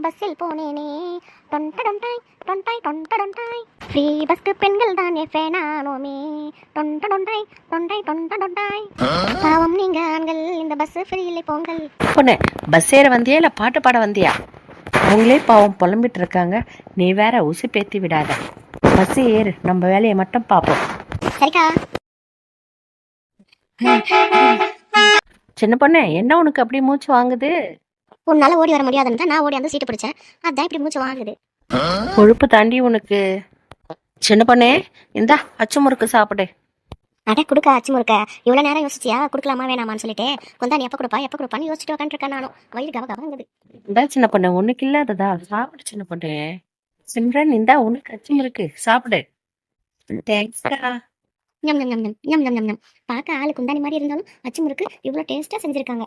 பஸ்ஸில் போனேனே டொண்டடொண்டாய் டொண்டாய் டொண்டடொண்டாய் ஃப்ரீ பஸ்க்கு பெண்கள் தானே ஃபேனானோமே டொண்டடொண்டாய் டொண்டாய் டொண்டடொண்டாய் பாவம் நீங்க ஆண்கள் இந்த பஸ் ஃப்ரீயில்லை போங்கள். பொண்ணு பஸ் ஏற வந்தியா இல்லை பாட்டு பாட வந்தியா? அவங்களே பாவம் புலம்பிட்டு இருக்காங்க, நீ வேற உசி பேத்தி விடாத. பஸ் ஏறு, நம்ம வேலையை மட்டும் பார்ப்போம். சரிக்கா. சின்ன பொண்ணு, என்ன உனக்கு அப்படி மூச்சு வாங்குது? உன்னால ஓடி வர முடியாதுன்னு தான் நான் ஓடி அந்த சீட்டு பிடிச்சேன், அதான் இப்படி மூச்சு வாங்குது. கொழுப்பு தாண்டி உனக்கு. சின்ன பொண்ணே, இந்தா அச்சு முறுக்கு சாப்பிடு. அட கொடுக்க அச்சு முறுக்க, இவ்வளோ நேரம் யோசிச்சியா கொடுக்கலாமா வேணாமான்னு சொல்லிட்டு கொண்டா நீ எப்போ கொடுப்பான்னு யோசிச்சுட்டு உட்காந்துருக்கேன். நானும் வயிறு கவ கவங்குது. இந்தா சின்ன பொண்ணு, உனக்கு இல்லாததா சாப்பிடு. சின்ன பொண்ணு சிம்ரன், இந்தா உனக்கு அச்சு முறுக்கு சாப்பிடு. தேங்க்ஸ்க்கா. ஞம் ஞம் ஞம் ஞம் ஞம் ஞம் ஞம் ஞம். பார்க்க ஆளு குந்தாணி மாதிரி இருந்தாலும் அச்சு முறுக்கு இவ்வளோ டேஸ்ட்டாக செஞ்சுருக்காங்க.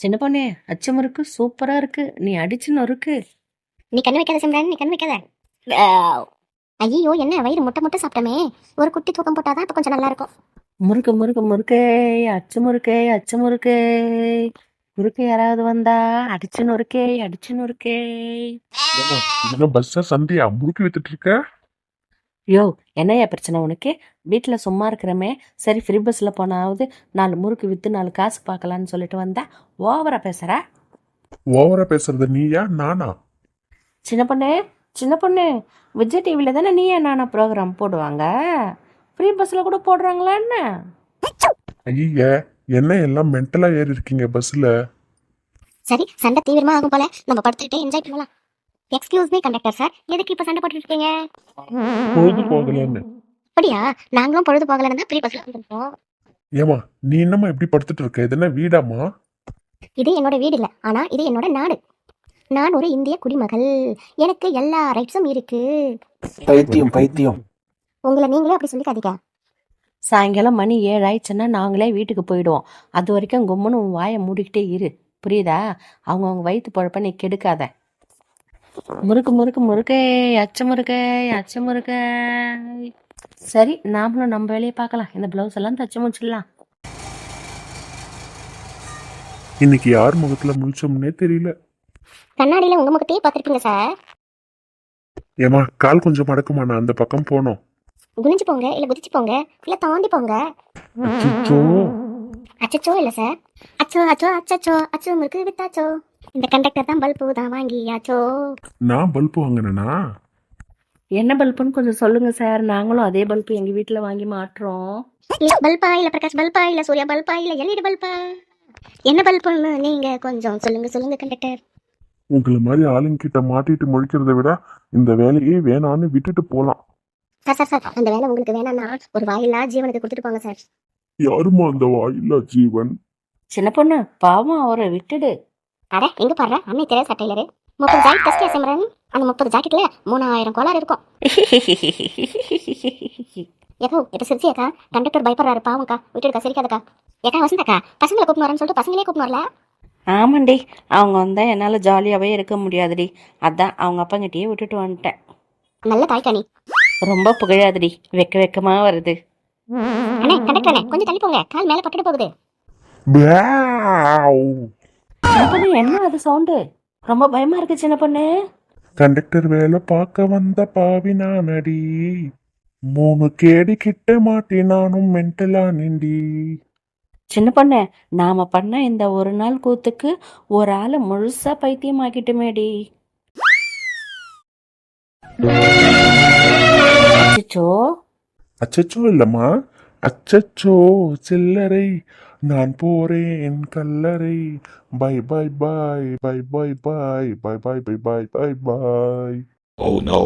சின்ன பொண்ணே, அச்சு முறுக்கு சூப்பரா இருக்கு, நீ அடிச்சு நொறுக்கு. நீ கண்ணு வைக்காத சிம்ரன், நீ கண்ணு வைக்காத. ஐயோ என்ன வயிறு முட்டை முட்டை சாப்பிட்டமே, ஒரு குட்டி தூக்கம் போட்டாதான் இப்போ கொஞ்சம் நல்லா இருக்கும். முறுக்கு முறுக்கு முறுக்கே, அச்சு முறுக்கே, அச்சு முறுக்கே. முறுக்கு யாராவது வந்தா அடிச்சு நொறுக்கே, அடிச்சு நொறுக்கே. பஸ்ஸா சந்தியா முறுக்கி வித்துட்டு இருக்க? யோ, என்னையா பிரச்சனை உனக்கு? வீட்டில் சும்மா இருக்கிறமே, சரி ஃப்ரீ பஸ்ஸில் போனாவது 4 முறுக்கு விற்று 4 காசு பார்க்கலான்னு சொல்லிட்டு வந்தா ஓவரா பேசுற. ஓவரா பேசுறது நீயா நானா? சின்ன பொண்ணு, சின்ன பொண்ணு, விஜய் டிவியில் தானே நீயா நானா ப்ரோக்ராம் போடுவாங்க, ஃப்ரீ பஸ்ஸில் கூட போடுறாங்களா என்ன? ஐய, என்ன எல்லாம் மென்டலா ஏறி இருக்கீங்க பஸ்ல? சரி சண்டை தீவிரமா ஆகும் போல, நம்ம படுத்துக்கிட்டே என்ஜாய் பண்ணலாம். எக்ஸ்கியூஸ் மீ கண்டக்டர் சார், எதுக்கு இப்போ சண்டை போட்டுட்டு இருக்கீங்க? பொழுது போகலன்னு. அப்படியா, நாங்களும் பொழுது போகலன்னு தான் ஃப்ரீ பஸ்ல வந்துருக்கோம். ஏமா நீ என்னம்மா இப்படி படுத்துட்டு இருக்க? இது என்ன வீடாமா? இது என்னோட வீடு இல்லை, ஆனா இது என்னோட நாடு. நான் ஒரு இந்திய குடிமகள், எனக்கு எல்லா ரைட்ஸும் இருக்கு. பைத்தியம் பைத்தியம். உங்களை நீங்களே அப்படி சொல்லிக்காதீங்க. சாயங்காலம் மணி 7 ஆயிடுச்சுன்னா நாங்களே வீட்டுக்கு போயிடுவோம். அது வரைக்கும் கும்முன்னு உன் வாயை மூடிக்கிட்டே இரு, புரியுதா? அவங்கவுங்க வயிற்று பழப்ப நீ கெடுக்காத. முறுக்கு முறுக்கு முறுக்கே, அச்சு முறுக்கே, அச்சு முறுக்கே. சரி, நாமளும் நம்ம வேலையை பார்க்கலாம். இந்த பிளவுஸ் எல்லாம் தச்சு முடிச்சிடலாம். இன்னைக்கு யார் முகத்துல முழிச்சோம்னே தெரியல. கண்ணாடியில உங்க முகத்தையே பார்த்துருப்பீங்க சார். ஏமா கால் கொஞ்சம் மடக்குமா, நான் அந்த பக்கம் போனோம். குனிஞ்சு போங்க, இல்ல குதிச்சு போங்க, இல்ல தாண்டி போங்க. அச்சச்சோ. அச்சச்சோ இல்ல சார், அச்சோ அச்சோ அச்சச்சோ, அச்சோ முறுக்கு வித்தாச்சோ. இந்த கண்டக்டர் தான் பல்பு தான் வாங்கியாச்சோ. நான் பல்பு வாங்கினேனா? என்ன பல்புன்னு கொஞ்சம் சொல்லுங்க சார், நாங்களும் அதே பல்பு எங்கள் வீட்டில் வாங்கி மாட்டுறோம். இல்ல பல்பா, இல்ல பிரகாஷ் பல்பா, இல்ல சூர்யா பல்பா, இல்ல எல்இடி பல்பா, என்ன பல்புன்னு நீங்க கொஞ்சம் சொல்லுங்க கண்டக்டர். உங்களை மாதிரி ஆளுங்க கிட்ட மாட்டிட்டு முழிக்கிறத விட இந்த வேலையே வேணான்னு விட்டுட்டு போலாம். சார் அந்த வேலை உங்களுக்கு வேணாம்னா ஒரு வாயில்லா ஜீவனுக்கு கொடுத்துட்டு போங்க சார். யாருமா அந்த வாயில்லா ஜீவன்? சின்ன பொண்ணு, பாவம் அவரை விட்டுடு. அட எங்க பாரு அன்னை Teresa tailor 30 jacket test Simran. அந்த 30 ஜாக்கெட்ல 3000 கோளாறு இருக்கும். ஏதோ இப்ப சிரிச்சியாக்கா, கண்டக்டர் பயப்படுறாரு பாவம்க்கா, விட்டுடுக்கா, சிரிக்காதக்கா. ஏக்கா வசந்தாக்கா, பசங்களை கூப்பிட்டு வரேன்னு சொல்லிட்டு பசங்களே கூப்பிட்டு வரல. ஆமாண்டி, அவங்க வந்தால் என்னால் ஜாலியாகவே இருக்க முடியாதுடி, அதான் அவங்க அப்பங்கிட்டயே விட்டுட்டு வந்துட்டேன். நல்ல தாய்க்கானி. ரொம்ப புகழாதுடி, வெக்கமாக வருது. அண்ணே கண்டக்டர் அண்ணே, கொஞ்சம் தள்ளி போங்க, கால் மேலே பட்டுட்டு போகுது. சின்ன பொண்ணு, என்ன அது சவுண்டு? ரொம்ப பயமா இருக்கு சின்ன பொண்ணு. கண்டக்டர் வேலை பார்க்க வந்த பாவி நானடி, 3 கேடி கிட்ட மாட்டி நானும் மென்டலா நிண்டி. சின்ன பொண்ணு, நாம பண்ண இந்த ஒரு நாள் கூத்துக்கு ஒரு ஆளை முழுசா பைத்தியமாக்கிட்டுமேடி. அச்சச்சோ. அச்சச்சோ இல்லம்மா, அச்சச்சோ சில்லறை, நான் போறேன் கல்லறை. Bye bye boy bye bye boy bye bye bye boy bye boy. Oh no.